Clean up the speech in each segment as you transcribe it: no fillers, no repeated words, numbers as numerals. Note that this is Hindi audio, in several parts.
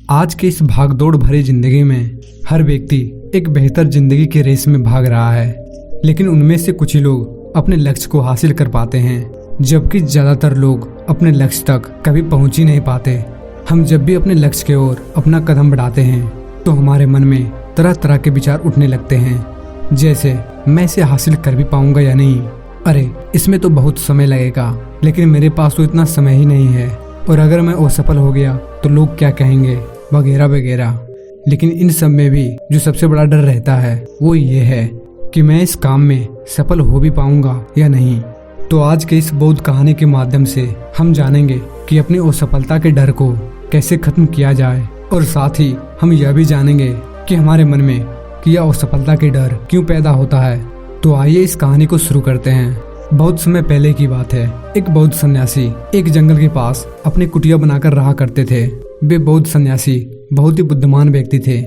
आज के इस भागदौड़ भरी जिंदगी में हर व्यक्ति एक बेहतर जिंदगी की रेस में भाग रहा है, लेकिन उनमें से कुछ ही लोग अपने लक्ष्य को हासिल कर पाते हैं, जबकि ज्यादातर लोग अपने लक्ष्य तक कभी पहुंच ही नहीं पाते। हम जब भी अपने लक्ष्य की ओर अपना कदम बढ़ाते हैं तो हमारे मन में तरह तरह के विचार उठने लगते हैं, जैसे मैं इसे हासिल कर भी पाऊंगा या नहीं, अरे इसमें तो बहुत समय लगेगा, लेकिन मेरे पास तो इतना समय ही नहीं है, और अगर मैं असफल हो गया तो लोग क्या कहेंगे, वगैरह वगैरह। लेकिन इन सब में भी जो सबसे बड़ा डर रहता है वो ये है कि मैं इस काम में सफल हो भी पाऊंगा या नहीं। तो आज के इस बौद्ध कहानी के माध्यम से हम जानेंगे कि अपनी असफलता के डर को कैसे खत्म किया जाए, और साथ ही हम यह भी जानेंगे कि हमारे मन में कि यह असफलता के डर क्यों पैदा होता है। तो आइए इस कहानी को शुरू करते हैं। बहुत समय पहले की बात है। एक बौद्ध सन्यासी एक जंगल के पास अपनी कुटिया बनाकर रहा करते थे। वे बौद्ध सन्यासी बहुत ही बुद्धिमान व्यक्ति थे।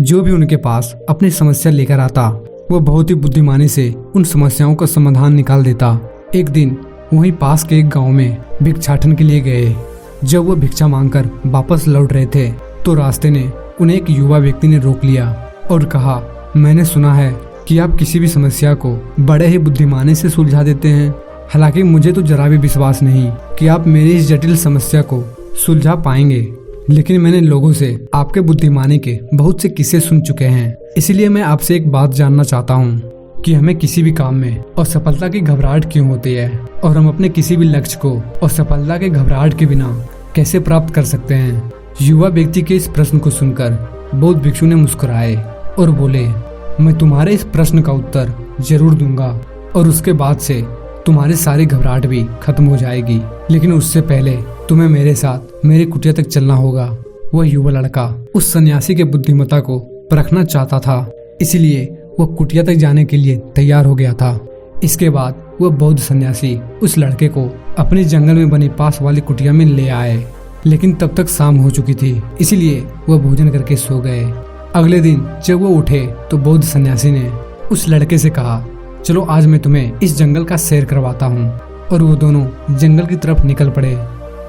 जो भी उनके पास अपनी समस्या लेकर आता वो बहुत ही बुद्धिमानी से उन समस्याओं का समाधान निकाल देता। एक दिन वहीं पास के एक गांव में भिक्षाटन के लिए गए। जब वो भिक्षा मांगकर वापस लौट रहे थे तो रास्ते ने उन्हें एक युवा व्यक्ति ने रोक लिया और कहा, मैंने सुना है कि आप किसी भी समस्या को बड़े ही बुद्धिमानी से सुलझा देते हैं। हालांकि मुझे तो जरा भी विश्वास नहीं कि आप मेरी इस जटिल समस्या को सुलझा पाएंगे, लेकिन मैंने लोगों से आपके बुद्धिमानी के बहुत से किस्से सुन चुके हैं। इसलिए मैं आपसे एक बात जानना चाहता हूँ कि हमें किसी भी काम में असफलता की घबराहट क्यों होती है, और हम अपने किसी भी लक्ष्य को असफलता के घबराहट के बिना कैसे प्राप्त कर सकते हैं। युवा व्यक्ति के इस प्रश्न को सुनकर बौद्ध भिक्षु ने मुस्कुराए और बोले, मैं तुम्हारे इस प्रश्न का उत्तर जरूर दूंगा, और उसके बाद से तुम्हारी सारी घबराहट भी खत्म हो जाएगी। लेकिन उससे पहले तुम्हें मेरे साथ मेरी कुटिया तक चलना होगा। वह युवा लड़का उस सन्यासी के बुद्धिमत्ता को परखना चाहता था, इसलिए वह कुटिया तक जाने के लिए तैयार हो गया था। इसके बाद वह बौद्ध सन्यासी उस लड़के को अपने जंगल में बनी पास वाली कुटिया में ले आए, लेकिन तब तक शाम हो चुकी थी, इसलिए वह भोजन करके सो गए। अगले दिन जब वो उठे तो बौद्ध सन्यासी ने उस लड़के से कहा, चलो आज मैं तुम्हें इस जंगल का सैर करवाता हूँ, और वो दोनों जंगल की तरफ निकल पड़े।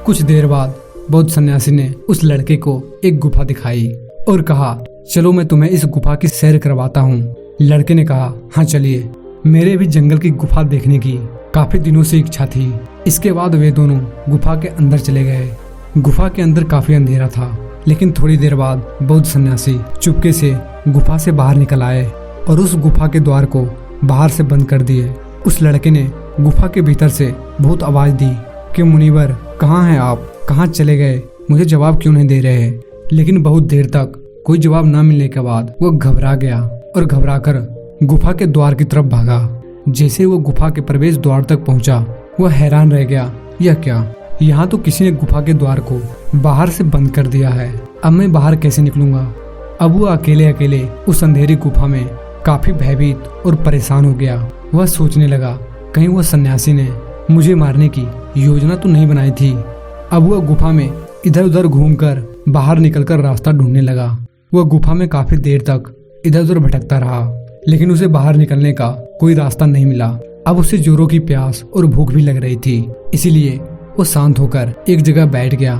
कुछ देर बाद बौद्ध सन्यासी ने उस लड़के को एक गुफा दिखाई और कहा, चलो मैं तुम्हें इस गुफा की सैर करवाता हूँ। लड़के ने कहा, हाँ चलिए, मेरे भी जंगल की गुफा देखने की काफी दिनों से इच्छा थी। इसके बाद वे दोनों गुफा के अंदर चले गए। गुफा के अंदर काफी अंधेरा था, लेकिन थोड़ी देर बाद बौद्ध सन्यासी चुपके से गुफा से बाहर निकल आए और उस गुफा के द्वार को बाहर से बंद कर दिए। उस लड़के ने गुफा के भीतर से बहुत आवाज दी कि मुनिवर कहाँ हैं आप, कहाँ चले गए, मुझे जवाब क्यों नहीं दे रहे हैं। लेकिन बहुत देर तक कोई जवाब न मिलने के बाद वो घबरा गया और घबराकर गुफा के द्वार की तरफ भागा। जैसे वो गुफा के प्रवेश द्वार तक पहुंचा, वह हैरान रह गया, यह क्या, यहाँ तो किसी ने गुफा के द्वार को बाहर से बंद कर दिया है। अब मैं बाहर कैसे निकलूंगा। अब वो अकेले अकेले उस अंधेरी गुफा में काफी भयभीत और परेशान हो गया। वह सोचने लगा, कहीं वह सन्यासी ने मुझे मारने की योजना तो नहीं बनाई थी। अब वह गुफा में इधर उधर घूमकर बाहर निकलकर रास्ता ढूंढने लगा। वह गुफा में काफी देर तक इधर उधर भटकता रहा, लेकिन उसे बाहर निकलने का कोई रास्ता नहीं मिला। अब उसे जोरों की प्यास और भूख भी लग रही थी, इसीलिए वो शांत होकर एक जगह बैठ गया।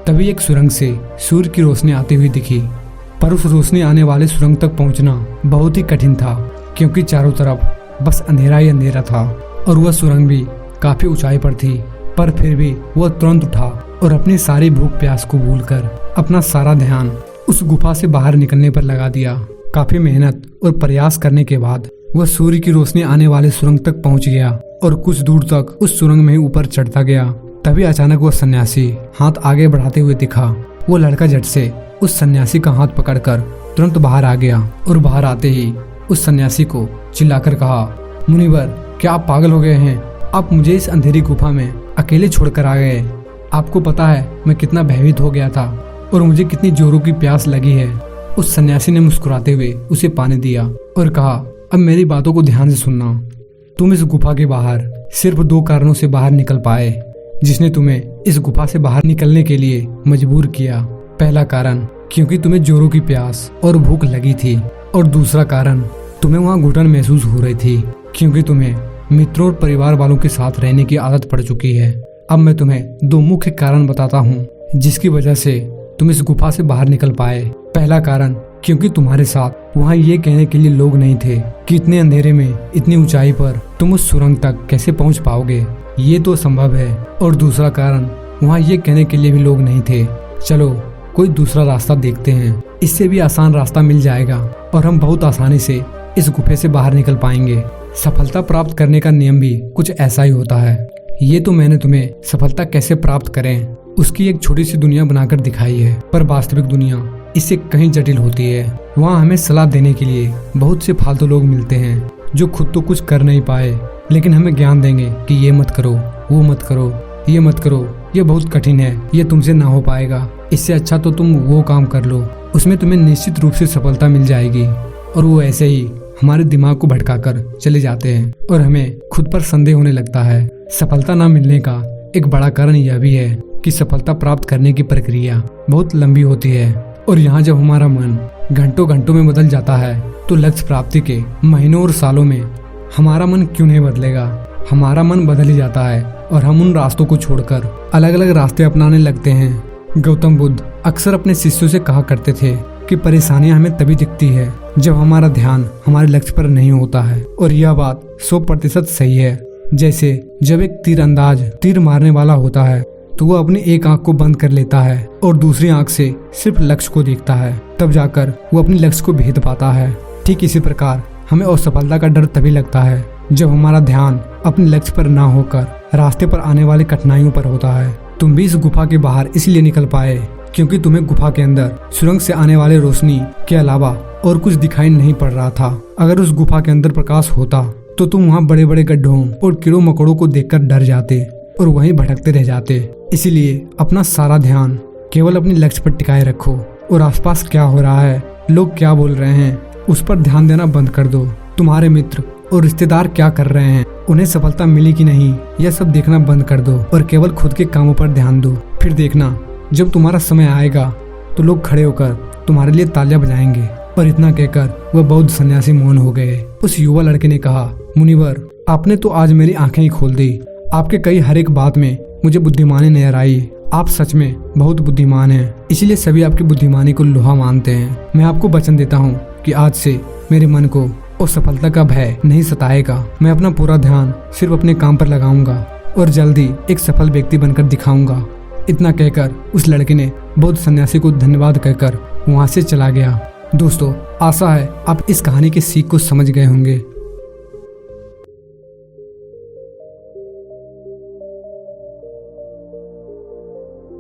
तभी एक सुरंग से सूर्य की रोशनी आती हुई दिखी, पर उस रोशनी आने वाले सुरंग तक पहुंचना बहुत ही कठिन था, क्योंकि चारों तरफ बस अंधेरा ही अंधेरा था, और वह सुरंग भी काफी ऊंचाई पर थी। पर फिर भी वह तुरंत उठा और अपनी सारी भूख प्यास को भूलकर अपना सारा ध्यान उस गुफा से बाहर निकलने पर लगा दिया। काफी मेहनत और प्रयास करने के बाद वह सूर्य की रोशनी आने वाले सुरंग तक पहुंच गया और कुछ दूर तक उस सुरंग में ऊपर चढ़ता गया। तभी अचानक वह सन्यासी हाथ आगे बढ़ाते हुए दिखा। वो लड़का झट से उस सन्यासी का हाथ पकड़कर तुरंत बाहर आ गया, और बाहर आते ही उस सन्यासी को चिल्लाकर कहा, मुनिवर क्या आप पागल हो गए हैं, आप मुझे इस अंधेरी गुफा में अकेले छोड़कर आ गए। आपको पता है मैं कितना भयभीत हो गया था और मुझे कितनी जोरों की प्यास लगी है। उस सन्यासी ने मुस्कुराते हुए उसे पानी दिया और कहा, अब मेरी बातों को ध्यान से सुनना। तुम इस गुफा के बाहर सिर्फ 2 कारणों से बाहर निकल पाए, जिसने तुम्हें इस गुफा से बाहर निकलने के लिए मजबूर किया। पहला कारण क्योंकि तुम्हें जोरों की प्यास और भूख लगी थी, और दूसरा कारण तुम्हें वहाँ घुटन महसूस हो रही थी, क्योंकि तुम्हें मित्रों और परिवार वालों के साथ रहने की आदत पड़ चुकी है। अब मैं तुम्हें 2 मुख्य कारण बताता हूँ जिसकी वजह से तुम इस गुफा से बाहर निकल पाए? पहला कारण, क्योंकि तुम्हारे साथ वहाँ ये कहने के लिए लोग नहीं थे कि इतने अंधेरे में इतनी ऊंचाई पर तुम उस सुरंग तक कैसे पहुँच पाओगे, ये तो संभव है। और दूसरा कारण, वहाँ ये कहने के लिए भी लोग नहीं थे, चलो कोई दूसरा रास्ता देखते हैं, इससे भी आसान रास्ता मिल जाएगा और हम बहुत आसानी से इस गुफे से बाहर निकल पाएंगे। सफलता प्राप्त करने का नियम भी कुछ ऐसा ही होता है। ये तो मैंने तुम्हें सफलता कैसे प्राप्त करें उसकी एक छोटी सी दुनिया बनाकर दिखाई है, पर वास्तविक दुनिया इससे कहीं जटिल होती है। वहाँ हमें सलाह देने के लिए बहुत से फालतू लोग मिलते हैं जो खुद तो कुछ कर नहीं पाए, लेकिन हमें ज्ञान देंगे कि ये मत करो, वो मत करो, ये मत करो, ये बहुत कठिन है, ये तुमसे ना हो पाएगा, इससे अच्छा तो तुम वो काम कर लो, उसमें तुम्हें निश्चित रूप से सफलता मिल जाएगी। और वो ऐसे ही हमारे दिमाग को भटकाकर चले जाते हैं और हमें खुद पर संदेह होने लगता है। सफलता ना मिलने का एक बड़ा कारण यह भी है कि सफलता प्राप्त करने की प्रक्रिया बहुत लंबी होती है, और यहाँ जब हमारा मन घंटों घंटों में बदल जाता है तो लक्ष्य प्राप्ति के महीनों और सालों में हमारा मन क्यों नहीं बदलेगा? हमारा मन बदल ही जाता है और हम उन रास्तों को छोड़कर अलग अलग रास्ते अपनाने लगते हैं। गौतम बुद्ध अक्सर अपने शिष्यों से कहा करते थे कि परेशानियां हमें तभी दिखती है जब हमारा ध्यान हमारे लक्ष्य पर नहीं होता है, और यह बात 100% सही है। जैसे जब एक तीरंदाज तीर मारने वाला होता है तो वह अपनी एक आंख को बंद कर लेता है और दूसरी आंख से सिर्फ लक्ष्य को देखता है, तब जाकर वो अपने लक्ष्य को भेद पाता है। ठीक इसी प्रकार हमें असफलता का डर तभी लगता है जब हमारा ध्यान अपने लक्ष्य पर ना होकर रास्ते पर आने वाली कठिनाइयों पर होता है। तुम भी इस गुफा के बाहर इसलिए निकल पाए क्योंकि तुम्हें गुफा के अंदर सुरंग से आने वाले रोशनी के अलावा और कुछ दिखाई नहीं पड़ रहा था। अगर उस गुफा के अंदर प्रकाश होता तो तुम वहाँ बड़े बड़े गड्ढों और कीड़ों मकोड़ों को देखकर डर जाते और वहीं भटकते रह जाते। इसीलिए अपना सारा ध्यान केवल अपने लक्ष्य पर टिकाए रखो और आसपास क्या हो रहा है, लोग क्या बोल रहे हैं, उस पर ध्यान देना बंद कर दो। तुम्हारे मित्र और रिश्तेदार क्या कर रहे हैं, उन्हें सफलता मिली कि नहीं, यह सब देखना बंद कर दो और केवल खुद के कामों पर ध्यान दो। फिर देखना जब तुम्हारा समय आएगा तो लोग खड़े होकर तुम्हारे लिए तालियां बजाएंगे। और इतना कहकर वह बौद्ध सन्यासी मौन हो गए। उस युवा लड़के ने कहा, मुनिवर, आपने तो आज मेरी आंखें ही खोल दी। आपके कई हर एक बात में मुझे बुद्धिमानी नजर आई। आप सच में बहुत बुद्धिमान हैं, इसीलिए सभी आपकी बुद्धिमानी को लोहा मानते हैं। मैं आपको वचन देता हूँ कि आज से मेरे मन को और सफलता का भय नहीं सताएगा। मैं अपना पूरा ध्यान सिर्फ अपने काम पर लगाऊंगा और जल्दी एक सफल व्यक्ति बनकर दिखाऊंगा। इतना कहकर उस लड़के ने बौद्ध सन्यासी को धन्यवाद कहकर वहाँ से चला गया। दोस्तों, आशा है आप इस कहानी के सीख को समझ गए होंगे।